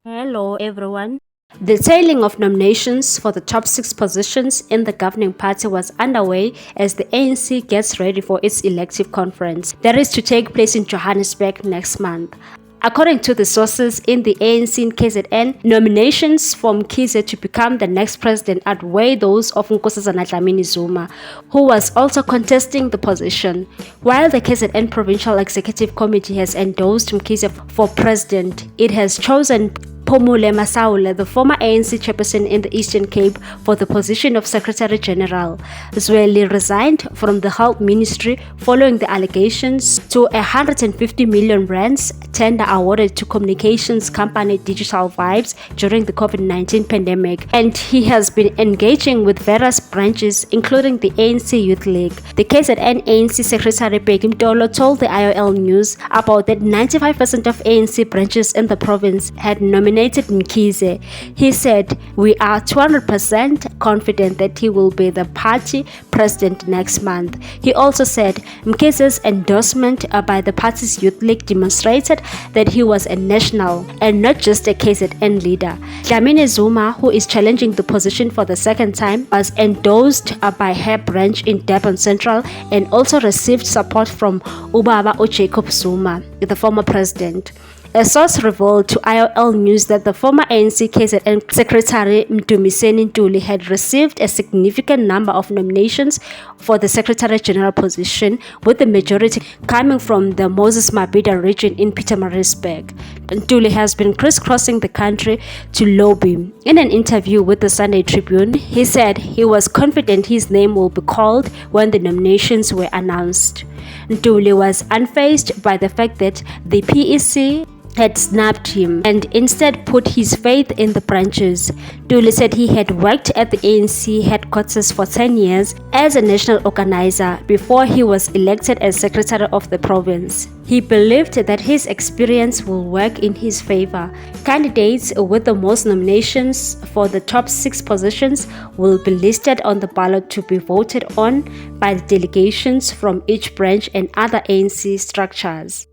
Hello everyone. The tailing of nominations for the top 6 positions in the governing party was underway as the ANC gets ready for its elective conference that is to take place in Johannesburg next month. According to the sources in the ANC in KZN, nominations from Mkhize to become the next president outweigh those of Nkosazana Dlamini Zuma, who was also contesting the position. While the KZN Provincial Executive Committee has endorsed Mkhize for president, it has chosen Phumule Masaule, the former ANC chairperson in the Eastern Cape, for the position of Secretary General. Zweli resigned from the Health Ministry following the allegations to a 150 million rands tender awarded to communications company Digital Vibes during the COVID-19 pandemic, and he has been engaging with various branches including the ANC Youth League. The KZN ANC Secretary Bheki Mtolo told the IOL News about that 95% of ANC branches in the province had nominated Mkhize. He said, "We are 200% confident that he will be the party president next month." He also said Mkhize's endorsement by the party's youth league demonstrated that he was a national and not just a KZN leader. Dlamini Zuma, who is challenging the position for the second time, was endorsed by her branch in Durban Central and also received support from Ubaba Jacob Zuma, the former president. A source revealed to IOL News that the former ANC KZN Secretary Mdumiseni Ntuli had received a significant number of nominations for the Secretary General position, with the majority coming from the Moses Mabhida region in Pietermaritzburg. Ntuli has been crisscrossing the country to lobby. In an interview with the Sunday Tribune, he said he was confident his name will be called when the nominations were announced. Ntuli was unfazed by the fact that the PEC had snubbed him and instead put his faith in the branches. Ntuli said he had worked at the ANC headquarters for 10 years as a national organizer before he was elected as secretary of the province. He believed that his experience will work in his favor. Candidates with the most nominations for the top 6 positions will be listed on the ballot to be voted on by the delegations from each branch and other ANC structures.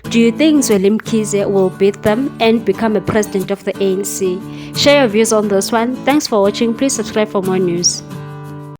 Do you think Zweli Mkhize will beat them and become a president of the ANC? Share your views on this one. Thanks for watching. Please subscribe for more news.